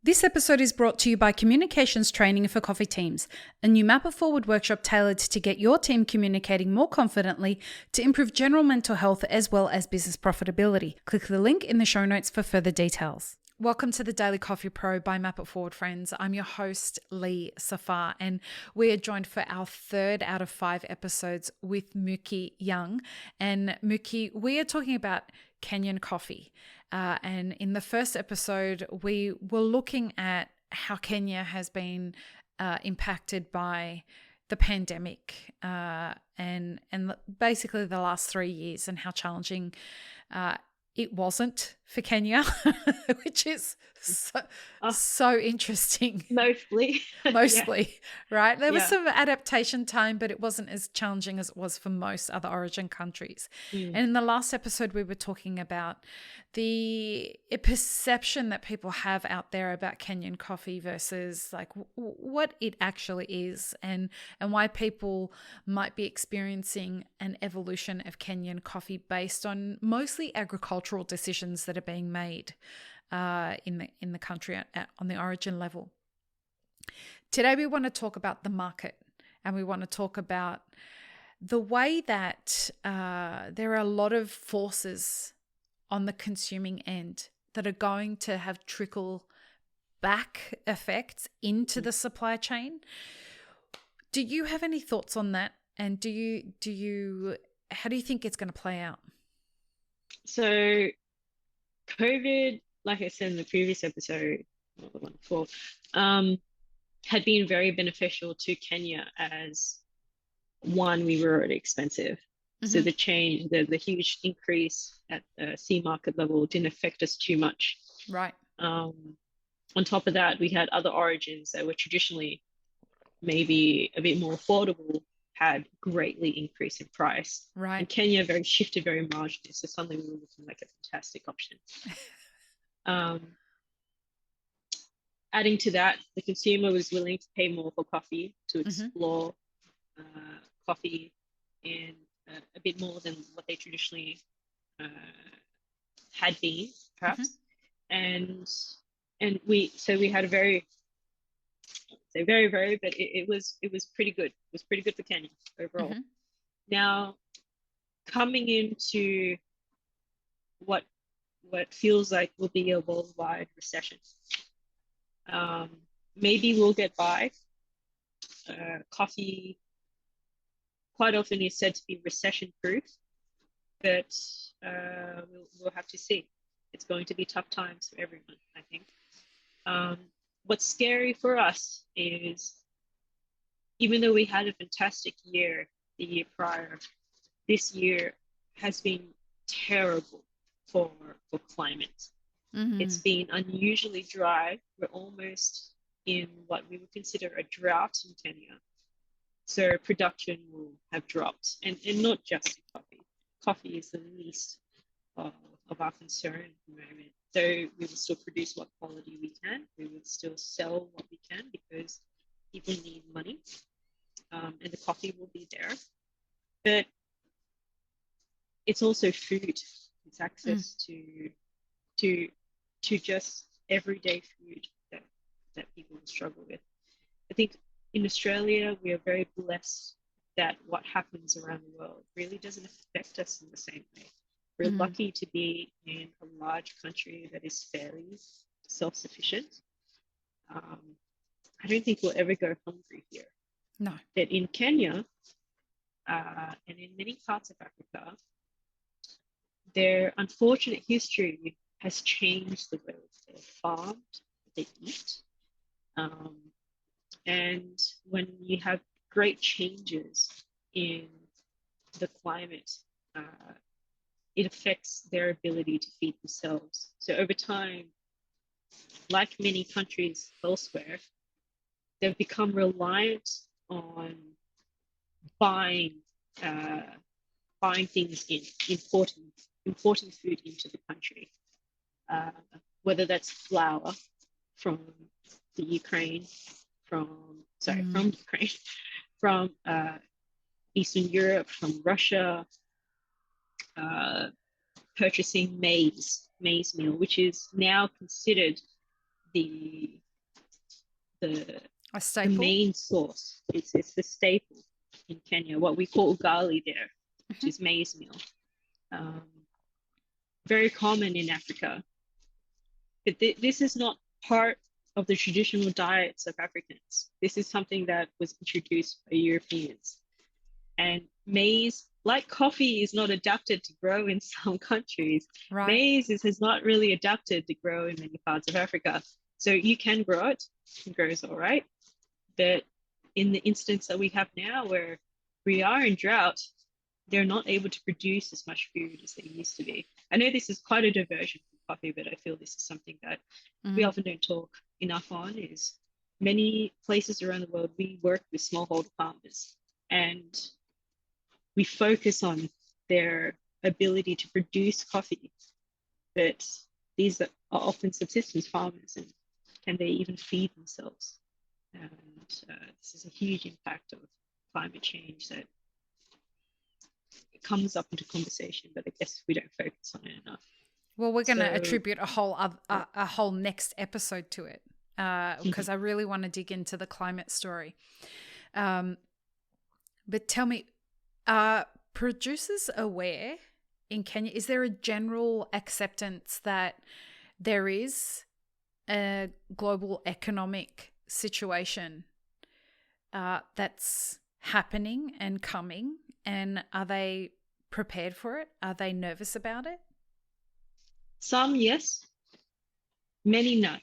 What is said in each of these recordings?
This episode is brought to you by Communications Training for Coffee Teams, a new Map It Forward workshop tailored to get your team communicating more confidently to improve general mental health as well as business profitability. Click the link in the show notes for further details. Welcome to the Daily Coffee Pro by Map It Forward, friends. I'm your host, Lee Safar, and we are joined for our third out of 5 episodes with Muki Yeung. And Muki, we are talking about Kenyan coffee. And in the first episode, we were looking at how Kenya has been impacted by the pandemic and basically the last 3 years and how challenging it wasn't for Kenya, which is so interesting. Mostly. Right? There was some adaptation time, but it wasn't as challenging as it was for most other origin countries. And in the last episode, we were talking about the perception that people have out there about Kenyan coffee versus like what it actually is and why people might be experiencing an evolution of Kenyan coffee based on mostly agricultural decisions that are being made in the country on the origin level. Today we want to talk about the market, and we want to talk about the way that there are a lot of forces on the consuming end that are going to have trickle back effects into the supply chain. Do you have any thoughts on that? And how do you think it's going to play out? So COVID, like I said in the previous episode, or the one before, had been very beneficial to Kenya as one, we were already expensive. Mm-hmm. So the change, the huge increase at the sea market level didn't affect us too much. Right. On top of that, we had other origins that were traditionally maybe a bit more affordable, had greatly increased in price. Right. And Kenya shifted very marginally. So suddenly we were looking like a fantastic option. Adding to that, the consumer was willing to pay more for coffee to explore coffee and a bit more than what they traditionally had been, perhaps. And we had a very, but it was pretty good. It was pretty good for Kenya overall. Now, coming into what feels like will be a worldwide recession. Maybe we'll get by. Coffee quite often is said to be recession-proof, but we'll have to see. It's going to be tough times for everyone, I think. What's scary for us is, even though we had a fantastic year the year prior, this year has been terrible for climate. It's been unusually dry. We're almost in what we would consider a drought in Kenya. So production will have dropped, and not just in coffee. Coffee is the least of our concern at the moment. So we will still produce what quality we can. We will still sell what we can because people need money, and the coffee will be there. But it's also food. It's access to just everyday food that people struggle with. I think in Australia, we are very blessed that what happens around the world really doesn't affect us in the same way. We're lucky to be in a large country that is fairly self-sufficient. I don't think we'll ever go hungry here. No. But in Kenya and in many parts of Africa, their unfortunate history has changed the way they're farmed, they eat. And when you have great changes in the climate, it affects their ability to feed themselves. So over time, like many countries elsewhere, they've become reliant on buying things importing food into the country, whether that's flour from the Ukraine, from Eastern Europe, from Russia, purchasing maize meal, which is now considered the the A the staple. main source. It's the staple in Kenya, what we call ugali there, which is maize meal. Um, very common in Africa. But this is not part of the traditional diets of Africans. This is something that was introduced by Europeans. And maize, like coffee, is not adapted to grow in some countries. Right. Maize has not really adapted to grow in many parts of Africa. So you can grow it, it grows all right. But in the instance that we have now, where we are in drought, they're not able to produce as much food as they used to be. I know this is quite a diversion from coffee, but I feel this is something that we often don't talk enough on. Is many places around the world, we work with smallholder farmers, and we focus on their ability to produce coffee, but these are often subsistence farmers, and can they even feed themselves? And this is a huge impact of climate change that comes up into conversation, but I guess we don't focus on it enough. Well, we're going to attribute a whole next episode to it, because I really want to dig into the climate story. But tell me, are producers aware in Kenya? Is there a general acceptance that there is a global economic situation that's happening and coming? And are they prepared for it? Are they nervous about it? Some, yes. Many, no. I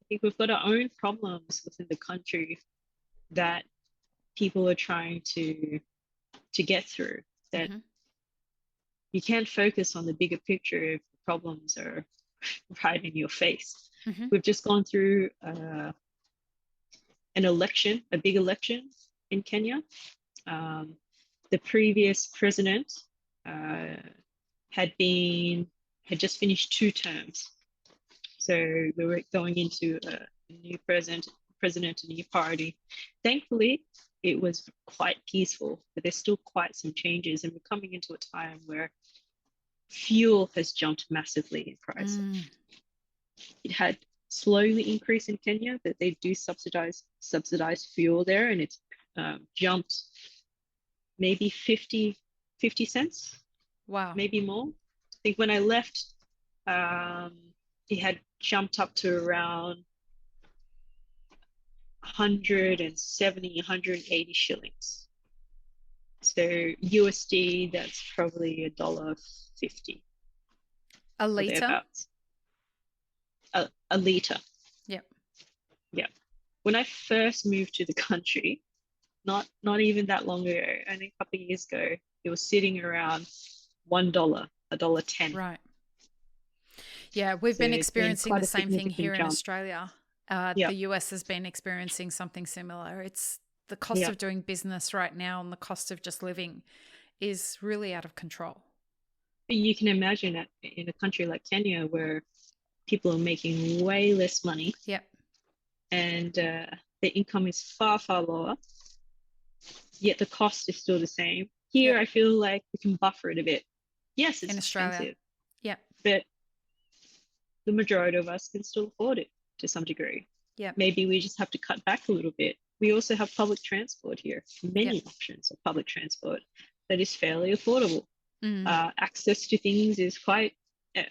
think we've got our own problems within the country that people are trying to get through. That you can't focus on the bigger picture if the problems are right in your face. We've just gone through an election, a big election in Kenya. The previous president had just finished 2 terms, so we were going into a new president, a new party. Thankfully, it was quite peaceful, but there's still quite some changes, and we're coming into a time where fuel has jumped massively in price. It had slowly increased in Kenya, but they do subsidize fuel there, and it's jumped maybe 50 cents. Wow. Maybe more. I think when I left, it had jumped up to around 170, 180 shillings. So USD, that's probably $1.50. A litre? A litre. Yep. Yeah. When I first moved to the country, not even that long ago, only a couple of years ago, it was sitting around $1, $1.10. Right. Yeah, we've been experiencing the same thing here in Australia. The US has been experiencing something similar. It's the cost of doing business right now, and the cost of just living is really out of control. You can imagine that in a country like Kenya, where people are making way less money. Yep. And the income is far, far lower, yet the cost is still the same. Here, I feel like we can buffer it a bit. Yes, it's expensive. Yeah. But the majority of us can still afford it to some degree. Yeah. Maybe we just have to cut back a little bit. We also have public transport here, many options of public transport that is fairly affordable. Access to things is quite,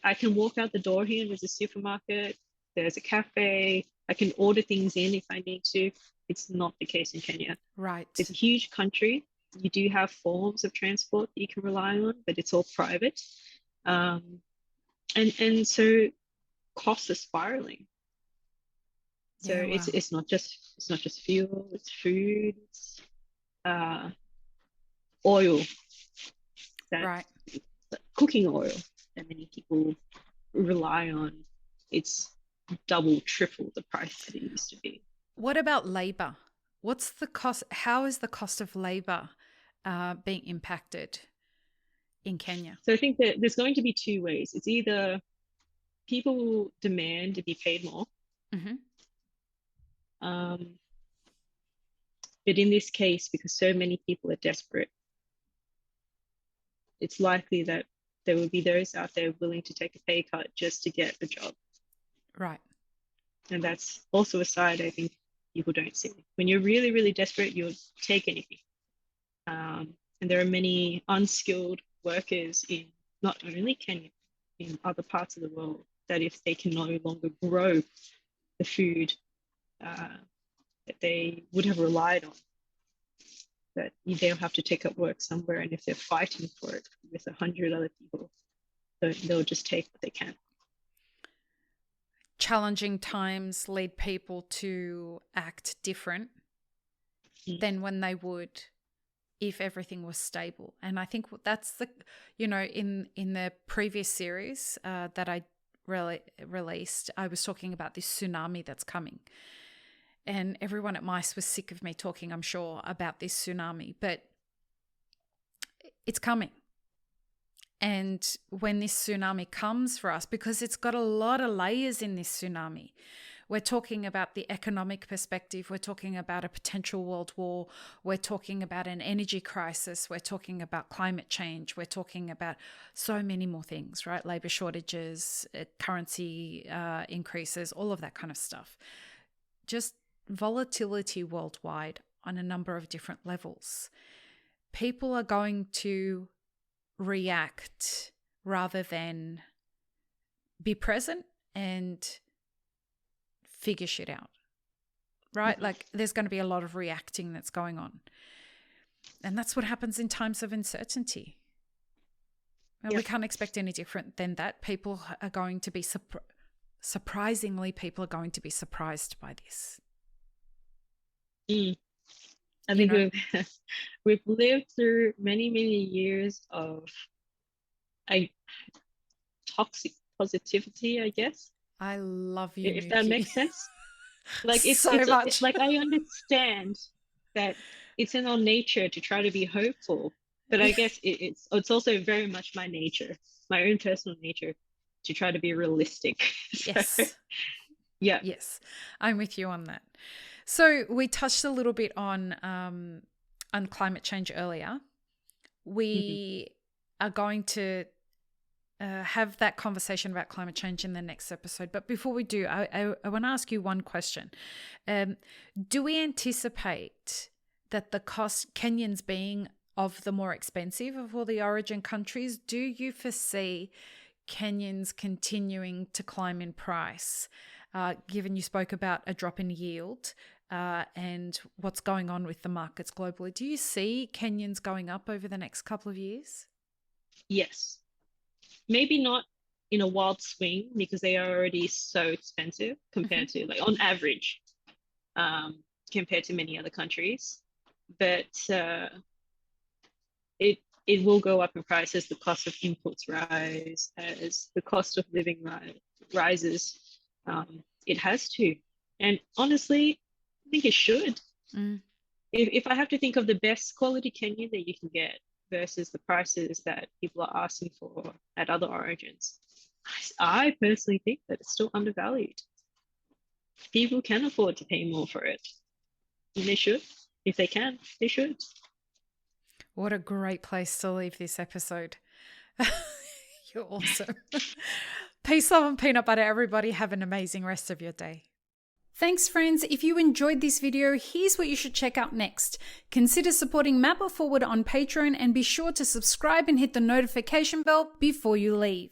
I can walk out the door here and there's a supermarket, there's a cafe, I can order things in if I need to. It's not the case in Kenya. Right. It's a huge country. You do have forms of transport that you can rely on, but it's all private. And so costs are spiraling. So it's not just fuel, it's food, it's oil, cooking oil that many people rely on. It's double, triple the price that it used to be. What about labor? What's the cost? How is the cost of labor being impacted in Kenya? So I think that there's going to be 2 ways. It's either people will demand to be paid more. But in this case, because so many people are desperate, it's likely that there will be those out there willing to take a pay cut just to get a job. Right. And that's also a side, I think, people don't see. When you're really, really desperate, you'll take anything. And there are many unskilled workers in not only Kenya, in other parts of the world, that if they can no longer grow the food that they would have relied on, that they'll have to take up work somewhere. And if they're fighting for it with 100 other people, they'll just take what they can. Challenging times lead people to act different than when they would if everything was stable. And I think that's the, in the previous series that I released, I was talking about this tsunami that's coming. And everyone at MICE was sick of me talking, I'm sure, about this tsunami, but it's coming. And when this tsunami comes for us, because it's got a lot of layers in this tsunami, we're talking about the economic perspective, we're talking about a potential world war, we're talking about an energy crisis, we're talking about climate change, we're talking about so many more things, right? Labor shortages, currency increases, all of that kind of stuff. Just volatility worldwide on a number of different levels. People are going to react rather than be present and figure shit out, right? Like there's going to be a lot of reacting that's going on. And that's what happens in times of uncertainty. We can't expect any different than that. People are going to be surprisingly, people are going to be surprised by this. I think we've lived through many, many years of toxic positivity, I guess. I love you, if Muki. that makes sense. Like it's like I understand that it's in our nature to try to be hopeful, but I guess it's also very much my nature, my own personal nature, to try to be realistic. Yes. Yeah. Yes, I'm with you on that. So we touched a little bit on climate change earlier. We are going to have that conversation about climate change in the next episode. But before we do, I want to ask you one question. Do we anticipate that the cost, Kenyans being of the more expensive of all the origin countries, do you foresee Kenyans continuing to climb in price? Given you spoke about a drop in yield and what's going on with the markets globally, do you see Kenyans going up over the next couple of years? Yes. Maybe not in a wild swing because they are already so expensive compared to, like, on average, compared to many other countries. But it will go up in price as the cost of inputs rise, as the cost of living rises. It has to. And honestly, I think it should. If I have to think of the best quality Kenyan that you can get versus the prices that people are asking for at other origins, I personally think that it's still undervalued. People can afford to pay more for it. And they should. If they can, they should. What a great place to leave this episode. You're awesome. Peace, love, and peanut butter, everybody. Have an amazing rest of your day. Thanks, friends. If you enjoyed this video, here's what you should check out next. Consider supporting Map It Forward on Patreon and be sure to subscribe and hit the notification bell before you leave.